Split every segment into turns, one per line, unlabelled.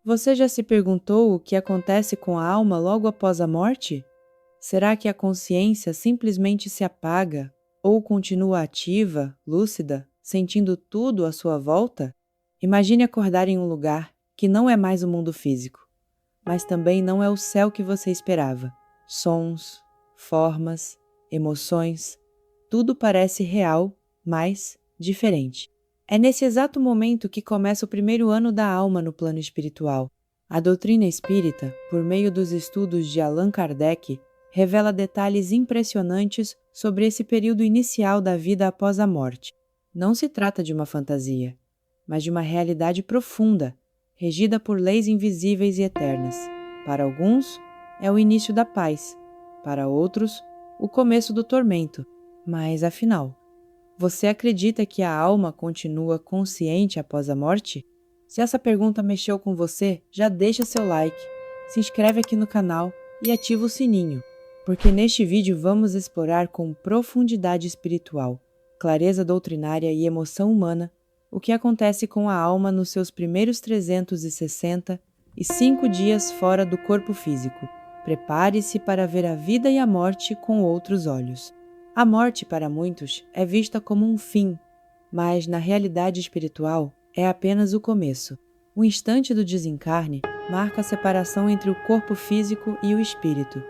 Você já se perguntou o que acontece com a alma logo após a morte? Será que a consciência simplesmente se apaga ou continua ativa, lúcida, sentindo tudo à sua volta? Imagine acordar em um lugar que não é mais o mundo físico, mas também não é o céu que você esperava. Sons, formas, emoções, tudo parece real, mas diferente. É nesse exato momento que começa o primeiro ano da alma no plano espiritual. A doutrina espírita, por meio dos estudos de Allan Kardec, revela detalhes impressionantes sobre esse período inicial da vida após a morte. Não se trata de uma fantasia, mas de uma realidade profunda, regida por leis invisíveis e eternas. Para alguns, é o início da paz, para outros, o começo do tormento. Mas, afinal, você acredita que a alma continua consciente após a morte? Se essa pergunta mexeu com você, já deixa seu like, se inscreve aqui no canal e ativa o sininho, porque neste vídeo vamos explorar com profundidade espiritual, clareza doutrinária e emoção humana o que acontece com a alma nos seus primeiros 365 dias fora do corpo físico. Prepare-se para ver a vida e a morte com outros olhos. A morte, para muitos, é vista como um fim, mas, na realidade espiritual, é apenas o começo. O instante do desencarne marca a separação entre o corpo físico e o espírito,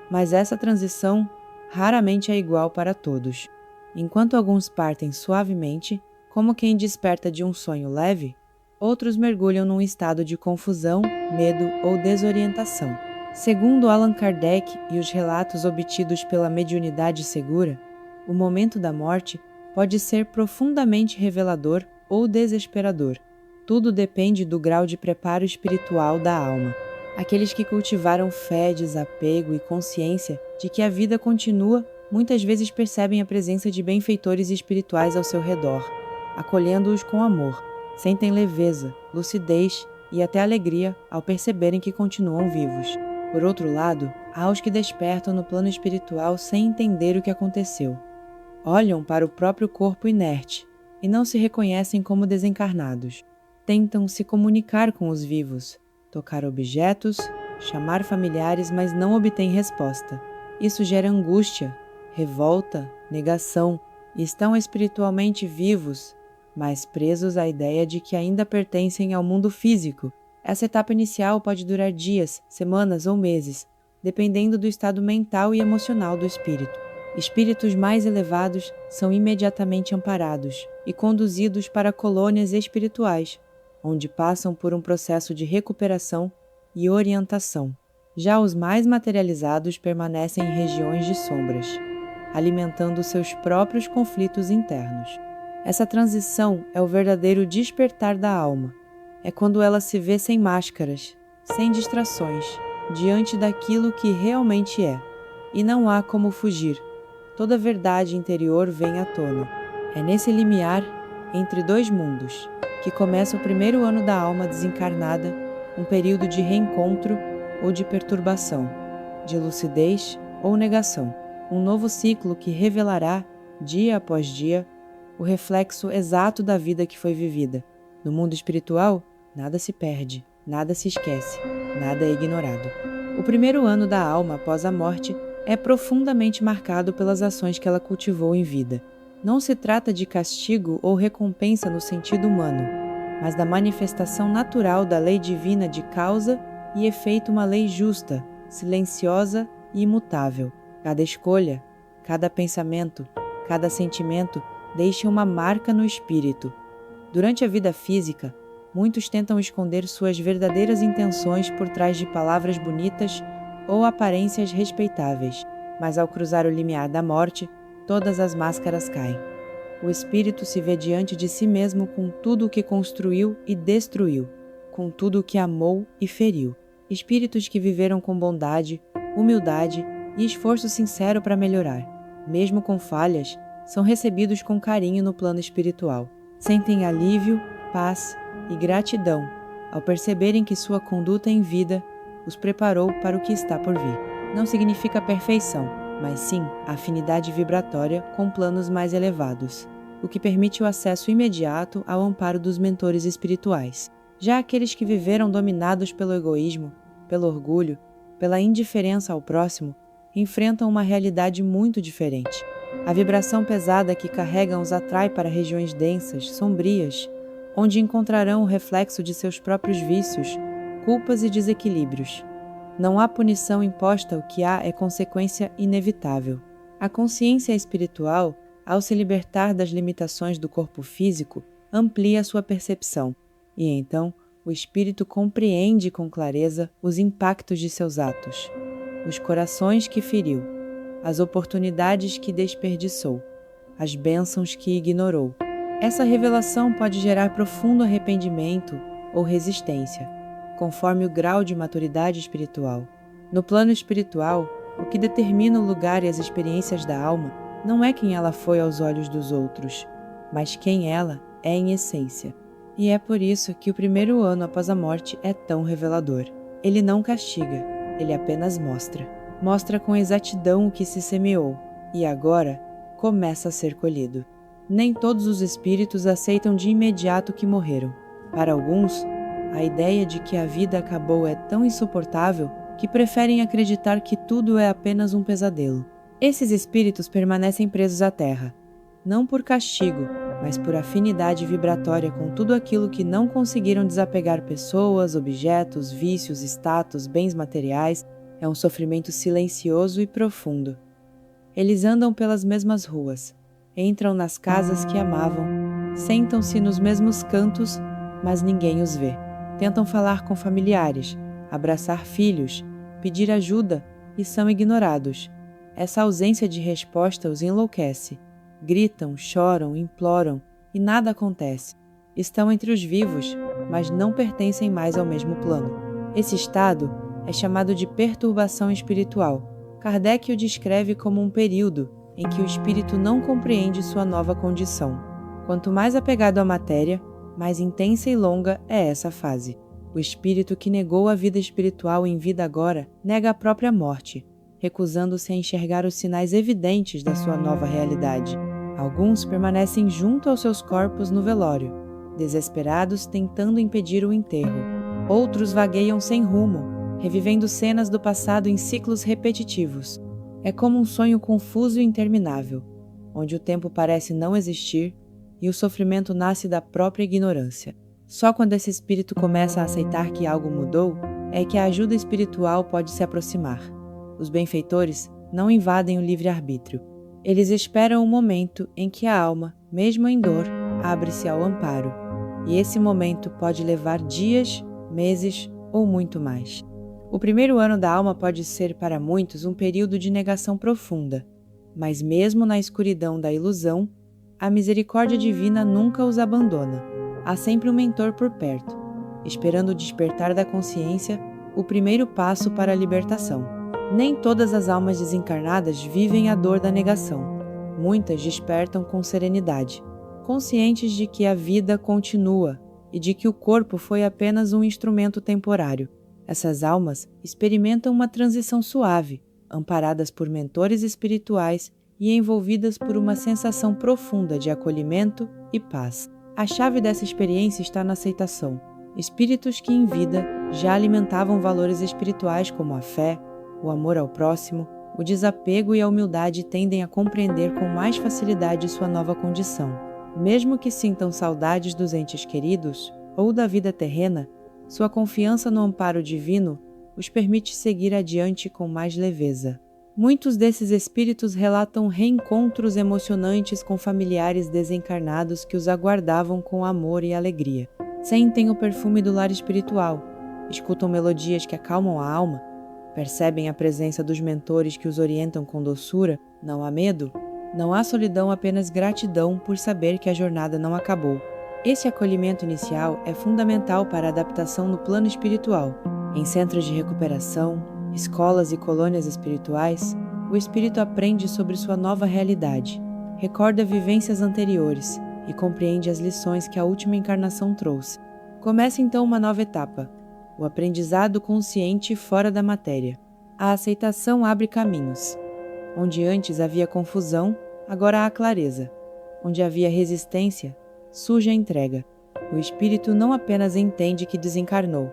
mas essa transição raramente é igual para todos. Enquanto alguns partem suavemente, como quem desperta de um sonho leve, outros mergulham num estado de confusão, medo ou desorientação. Segundo Allan Kardec e os relatos obtidos pela mediunidade segura, o momento da morte pode ser profundamente revelador ou desesperador. Tudo depende do grau de preparo espiritual da alma. Aqueles que cultivaram fé, desapego e consciência de que a vida continua, muitas vezes percebem a presença de benfeitores espirituais ao seu redor, acolhendo-os com amor. Sentem leveza, lucidez e até alegria ao perceberem que continuam vivos. Por outro lado, há os que despertam no plano espiritual sem entender o que aconteceu. Olham para o próprio corpo inerte e não se reconhecem como desencarnados. Tentam se comunicar com os vivos, tocar objetos, chamar familiares, mas não obtêm resposta. Isso gera angústia, revolta, negação e estão espiritualmente vivos, mas presos à ideia de que ainda pertencem ao mundo físico. Essa etapa inicial pode durar dias, semanas ou meses, dependendo do estado mental e emocional do espírito. Espíritos mais elevados são imediatamente amparados e conduzidos para colônias espirituais, onde passam por um processo de recuperação e orientação. Já os mais materializados permanecem em regiões de sombras, alimentando seus próprios conflitos internos. Essa transição é o verdadeiro despertar da alma. É quando ela se vê sem máscaras, sem distrações, diante daquilo que realmente é. E não há como fugir. Toda a verdade interior vem à tona. É nesse limiar, entre dois mundos, que começa o primeiro ano da alma desencarnada, um período de reencontro ou de perturbação, de lucidez ou negação. Um novo ciclo que revelará, dia após dia, o reflexo exato da vida que foi vivida. No mundo espiritual, nada se perde, nada se esquece, nada é ignorado. O primeiro ano da alma após a morte é profundamente marcado pelas ações que ela cultivou em vida. Não se trata de castigo ou recompensa no sentido humano, mas da manifestação natural da lei divina de causa e efeito, uma lei justa, silenciosa e imutável. Cada escolha, cada pensamento, cada sentimento deixa uma marca no espírito. Durante a vida física, muitos tentam esconder suas verdadeiras intenções por trás de palavras bonitas ou aparências respeitáveis, mas ao cruzar o limiar da morte, todas as máscaras caem. O espírito se vê diante de si mesmo com tudo o que construiu e destruiu, com tudo o que amou e feriu. Espíritos que viveram com bondade, humildade e esforço sincero para melhorar, mesmo com falhas, são recebidos com carinho no plano espiritual. Sentem alívio, paz e gratidão ao perceberem que sua conduta em vida os preparou para o que está por vir. Não significa perfeição, mas sim afinidade vibratória com planos mais elevados, o que permite o acesso imediato ao amparo dos mentores espirituais. Já aqueles que viveram dominados pelo egoísmo, pelo orgulho, pela indiferença ao próximo, enfrentam uma realidade muito diferente. A vibração pesada que carregam os atrai para regiões densas, sombrias, onde encontrarão o reflexo de seus próprios vícios, culpas e desequilíbrios. Não há punição imposta, o que há é consequência inevitável. A consciência espiritual, ao se libertar das limitações do corpo físico, amplia sua percepção, e então o espírito compreende com clareza os impactos de seus atos, os corações que feriu, as oportunidades que desperdiçou, as bênçãos que ignorou. Essa revelação pode gerar profundo arrependimento ou resistência, conforme o grau de maturidade espiritual. No plano espiritual, o que determina o lugar e as experiências da alma não é quem ela foi aos olhos dos outros, mas quem ela é em essência. E é por isso que o primeiro ano após a morte é tão revelador. Ele não castiga, ele apenas mostra. Mostra com exatidão o que se semeou, e agora começa a ser colhido. Nem todos os espíritos aceitam de imediato que morreram. Para alguns, a ideia de que a vida acabou é tão insuportável que preferem acreditar que tudo é apenas um pesadelo. Esses espíritos permanecem presos à Terra, não por castigo, mas por afinidade vibratória com tudo aquilo que não conseguiram desapegar pessoas, objetos, vícios, status, bens materiais. É um sofrimento silencioso e profundo. Eles andam pelas mesmas ruas, entram nas casas que amavam, sentam-se nos mesmos cantos, mas ninguém os vê. Tentam falar com familiares, abraçar filhos, pedir ajuda e são ignorados. Essa ausência de resposta os enlouquece. Gritam, choram, imploram e nada acontece. Estão entre os vivos, mas não pertencem mais ao mesmo plano. Esse estado é chamado de perturbação espiritual. Kardec o descreve como um período em que o espírito não compreende sua nova condição. Quanto mais apegado à matéria, mais intensa e longa é essa fase. O espírito que negou a vida espiritual em vida agora nega a própria morte, recusando-se a enxergar os sinais evidentes da sua nova realidade. Alguns permanecem junto aos seus corpos no velório, desesperados tentando impedir o enterro. Outros vagueiam sem rumo, revivendo cenas do passado em ciclos repetitivos. É como um sonho confuso e interminável, onde o tempo parece não existir e o sofrimento nasce da própria ignorância. Só quando esse espírito começa a aceitar que algo mudou, é que a ajuda espiritual pode se aproximar. Os benfeitores não invadem o livre-arbítrio. Eles esperam o momento em que a alma, mesmo em dor, abre-se ao amparo. E esse momento pode levar dias, meses ou muito mais. O primeiro ano da alma pode ser para muitos um período de negação profunda, mas mesmo na escuridão da ilusão, a misericórdia divina nunca os abandona. Há sempre um mentor por perto, esperando o despertar da consciência, o primeiro passo para a libertação. Nem todas as almas desencarnadas vivem a dor da negação. Muitas despertam com serenidade, conscientes de que a vida continua e de que o corpo foi apenas um instrumento temporário. Essas almas experimentam uma transição suave, amparadas por mentores espirituais e envolvidas por uma sensação profunda de acolhimento e paz. A chave dessa experiência está na aceitação. Espíritos que em vida já alimentavam valores espirituais como a fé, o amor ao próximo, o desapego e a humildade tendem a compreender com mais facilidade sua nova condição. Mesmo que sintam saudades dos entes queridos ou da vida terrena, sua confiança no amparo divino os permite seguir adiante com mais leveza. Muitos desses espíritos relatam reencontros emocionantes com familiares desencarnados que os aguardavam com amor e alegria. Sentem o perfume do lar espiritual, escutam melodias que acalmam a alma, percebem a presença dos mentores que os orientam com doçura. Não há medo, não há solidão, apenas gratidão por saber que a jornada não acabou. Esse acolhimento inicial é fundamental para a adaptação no plano espiritual. Em centros de recuperação, escolas e colônias espirituais, o espírito aprende sobre sua nova realidade, recorda vivências anteriores e compreende as lições que a última encarnação trouxe. Começa então uma nova etapa, o aprendizado consciente fora da matéria. A aceitação abre caminhos. Onde antes havia confusão, agora há clareza. Onde havia resistência, surge a entrega. O espírito não apenas entende que desencarnou,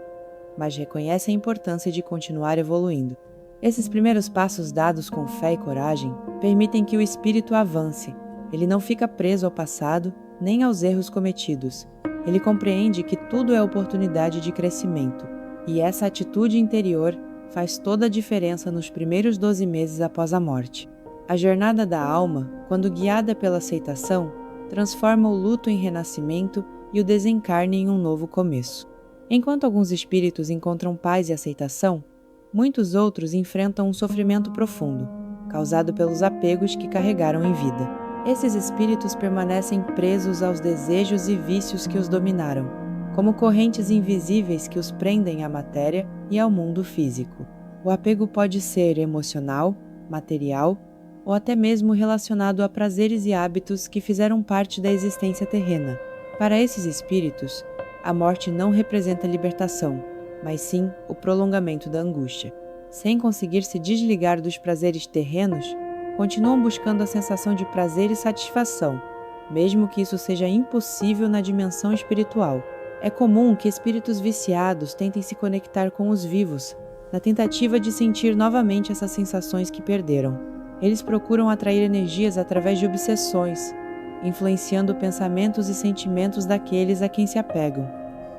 mas reconhece a importância de continuar evoluindo. Esses primeiros passos dados com fé e coragem permitem que o espírito avance. Ele não fica preso ao passado nem aos erros cometidos. Ele compreende que tudo é oportunidade de crescimento, e essa atitude interior faz toda a diferença nos primeiros 12 meses após a morte. A jornada da alma, quando guiada pela aceitação, transforma o luto em renascimento e o desencarne em um novo começo. Enquanto alguns espíritos encontram paz e aceitação, muitos outros enfrentam um sofrimento profundo, causado pelos apegos que carregaram em vida. Esses espíritos permanecem presos aos desejos e vícios que os dominaram, como correntes invisíveis que os prendem à matéria e ao mundo físico. O apego pode ser emocional, material ou até mesmo relacionado a prazeres e hábitos que fizeram parte da existência terrena. Para esses espíritos, a morte não representa libertação, mas sim o prolongamento da angústia. Sem conseguir se desligar dos prazeres terrenos, continuam buscando a sensação de prazer e satisfação, mesmo que isso seja impossível na dimensão espiritual. É comum que espíritos viciados tentem se conectar com os vivos, na tentativa de sentir novamente essas sensações que perderam. Eles procuram atrair energias através de obsessões, influenciando pensamentos e sentimentos daqueles a quem se apegam.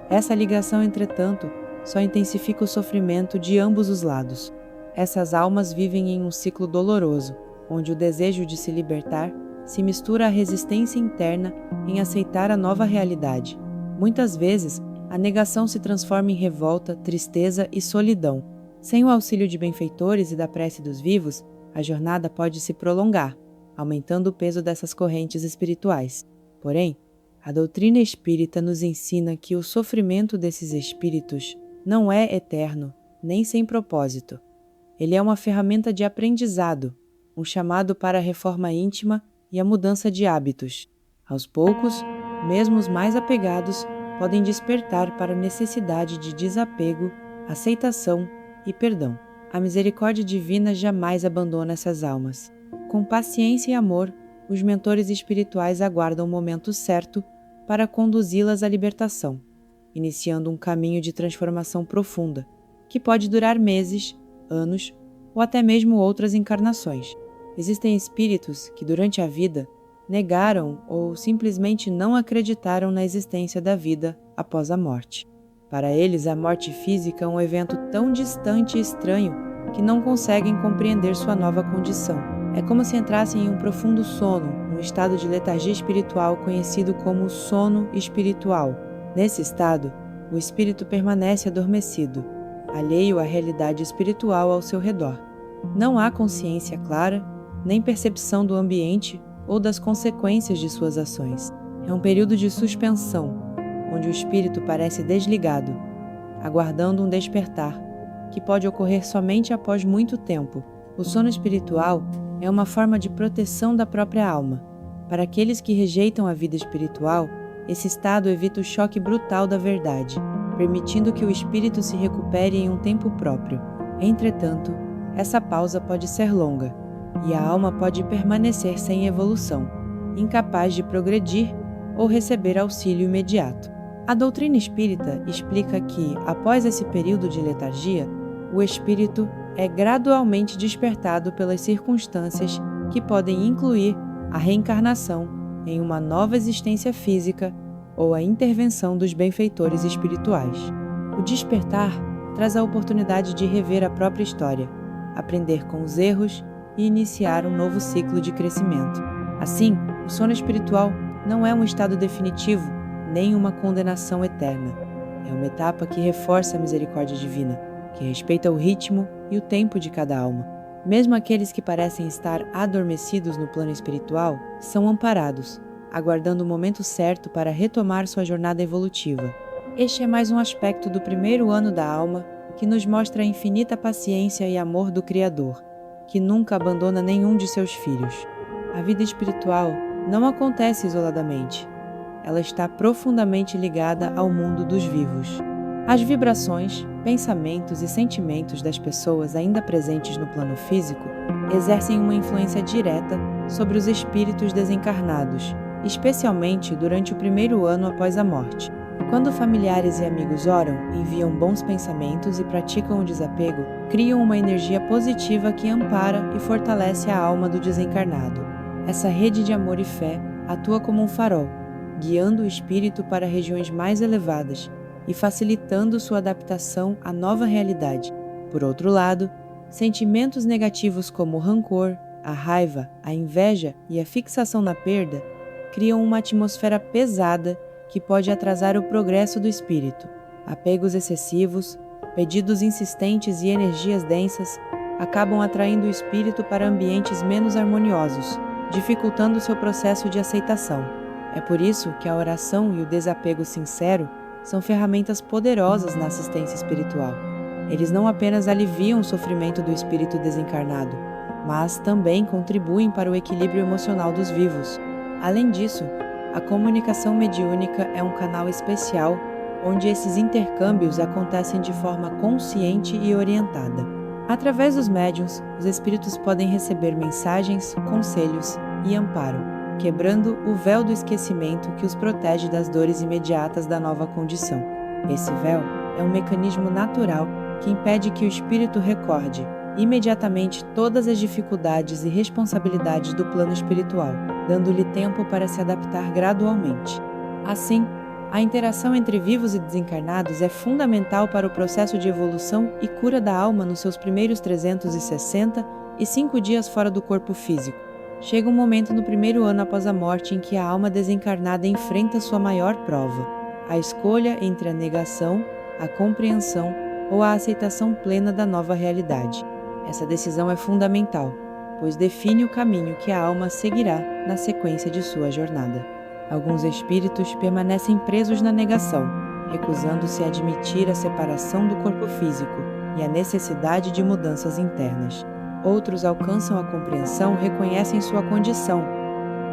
Essa ligação, entretanto, só intensifica o sofrimento de ambos os lados. Essas almas vivem em um ciclo doloroso, onde o desejo de se libertar se mistura à resistência interna em aceitar a nova realidade. Muitas vezes, a negação se transforma em revolta, tristeza e solidão. Sem o auxílio de benfeitores e da prece dos vivos, a jornada pode se prolongar, aumentando o peso dessas correntes espirituais. Porém, a doutrina espírita nos ensina que o sofrimento desses espíritos não é eterno, nem sem propósito. Ele é uma ferramenta de aprendizado, um chamado para a reforma íntima e a mudança de hábitos. Aos poucos, mesmo os mais apegados podem despertar para a necessidade de desapego, aceitação e perdão. A misericórdia divina jamais abandona essas almas. Com paciência e amor, os mentores espirituais aguardam o momento certo para conduzi-las à libertação, iniciando um caminho de transformação profunda, que pode durar meses, anos ou até mesmo outras encarnações. Existem espíritos que, durante a vida, negaram ou simplesmente não acreditaram na existência da vida após a morte. Para eles, a morte física é um evento tão distante e estranho que não conseguem compreender sua nova condição. É como se entrassem em um profundo sono, um estado de letargia espiritual conhecido como sono espiritual. Nesse estado, o espírito permanece adormecido, alheio à realidade espiritual ao seu redor. Não há consciência clara, nem percepção do ambiente ou das consequências de suas ações. É um período de suspensão, onde o espírito parece desligado, aguardando um despertar, que pode ocorrer somente após muito tempo. O sono espiritual é uma forma de proteção da própria alma. Para aqueles que rejeitam a vida espiritual, esse estado evita o choque brutal da verdade, permitindo que o espírito se recupere em um tempo próprio. Entretanto, essa pausa pode ser longa, e a alma pode permanecer sem evolução, incapaz de progredir ou receber auxílio imediato. A doutrina espírita explica que, após esse período de letargia, o espírito é gradualmente despertado pelas circunstâncias que podem incluir a reencarnação em uma nova existência física ou a intervenção dos benfeitores espirituais. O despertar traz a oportunidade de rever a própria história, aprender com os erros e iniciar um novo ciclo de crescimento. Assim, o sono espiritual não é um estado definitivo, nem uma condenação eterna. É uma etapa que reforça a misericórdia divina, que respeita o ritmo e o tempo de cada alma. Mesmo aqueles que parecem estar adormecidos no plano espiritual são amparados, aguardando o momento certo para retomar sua jornada evolutiva. Este é mais um aspecto do primeiro ano da alma que nos mostra a infinita paciência e amor do Criador, que nunca abandona nenhum de seus filhos. A vida espiritual não acontece isoladamente. Ela está profundamente ligada ao mundo dos vivos. As vibrações, pensamentos e sentimentos das pessoas ainda presentes no plano físico exercem uma influência direta sobre os espíritos desencarnados, especialmente durante o primeiro ano após a morte. Quando familiares e amigos oram, enviam bons pensamentos e praticam o desapego, criam uma energia positiva que ampara e fortalece a alma do desencarnado. Essa rede de amor e fé atua como um farol, guiando o espírito para regiões mais elevadas e facilitando sua adaptação à nova realidade. Por outro lado, sentimentos negativos como o rancor, a raiva, a inveja e a fixação na perda criam uma atmosfera pesada que pode atrasar o progresso do espírito. Apegos excessivos, pedidos insistentes e energias densas acabam atraindo o espírito para ambientes menos harmoniosos, dificultando seu processo de aceitação. É por isso que a oração e o desapego sincero são ferramentas poderosas na assistência espiritual. Eles não apenas aliviam o sofrimento do espírito desencarnado, mas também contribuem para o equilíbrio emocional dos vivos. Além disso, a comunicação mediúnica é um canal especial onde esses intercâmbios acontecem de forma consciente e orientada. Através dos médiuns, os espíritos podem receber mensagens, conselhos e amparo, quebrando o véu do esquecimento que os protege das dores imediatas da nova condição. Esse véu é um mecanismo natural que impede que o espírito recorde imediatamente todas as dificuldades e responsabilidades do plano espiritual, dando-lhe tempo para se adaptar gradualmente. Assim, a interação entre vivos e desencarnados é fundamental para o processo de evolução e cura da alma nos seus primeiros 365 dias fora do corpo físico. Chega um momento no primeiro ano após a morte em que a alma desencarnada enfrenta sua maior prova, a escolha entre a negação, a compreensão ou a aceitação plena da nova realidade. Essa decisão é fundamental, pois define o caminho que a alma seguirá na sequência de sua jornada. Alguns espíritos permanecem presos na negação, recusando-se a admitir a separação do corpo físico e a necessidade de mudanças internas. Outros alcançam a compreensão, reconhecem sua condição,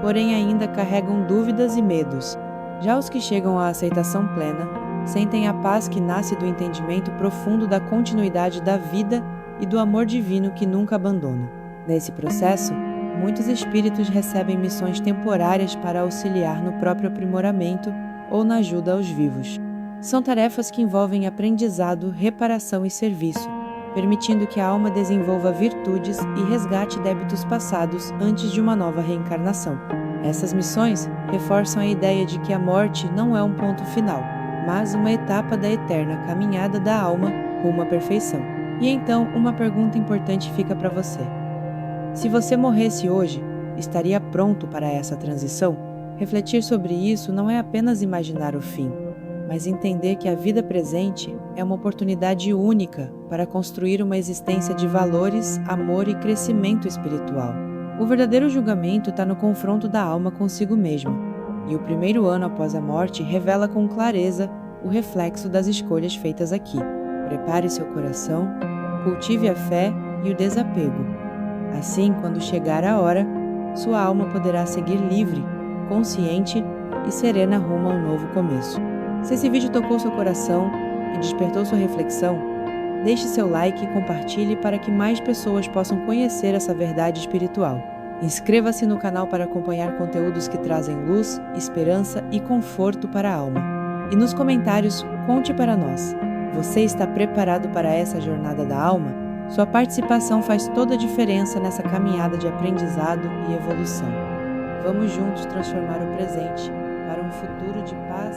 porém ainda carregam dúvidas e medos. Já os que chegam à aceitação plena, sentem a paz que nasce do entendimento profundo da continuidade da vida e do amor divino que nunca abandona. Nesse processo, muitos espíritos recebem missões temporárias para auxiliar no próprio aprimoramento ou na ajuda aos vivos. São tarefas que envolvem aprendizado, reparação e serviço, permitindo que a alma desenvolva virtudes e resgate débitos passados antes de uma nova reencarnação. Essas missões reforçam a ideia de que a morte não é um ponto final, mas uma etapa da eterna caminhada da alma rumo à perfeição. E então, uma pergunta importante fica para você. Se você morresse hoje, estaria pronto para essa transição? Refletir sobre isso não é apenas imaginar o fim, mas entender que a vida presente é uma oportunidade única para construir uma existência de valores, amor e crescimento espiritual. O verdadeiro julgamento está no confronto da alma consigo mesma, e o primeiro ano após a morte revela com clareza o reflexo das escolhas feitas aqui. Prepare seu coração, cultive a fé e o desapego. Assim, quando chegar a hora, sua alma poderá seguir livre, consciente e serena rumo a um novo começo. Se esse vídeo tocou seu coração e despertou sua reflexão, deixe seu like e compartilhe para que mais pessoas possam conhecer essa verdade espiritual. Inscreva-se no canal para acompanhar conteúdos que trazem luz, esperança e conforto para a alma. E nos comentários, conte para nós. Você está preparado para essa jornada da alma? Sua participação faz toda a diferença nessa caminhada de aprendizado e evolução. Vamos juntos transformar o presente para um futuro de paz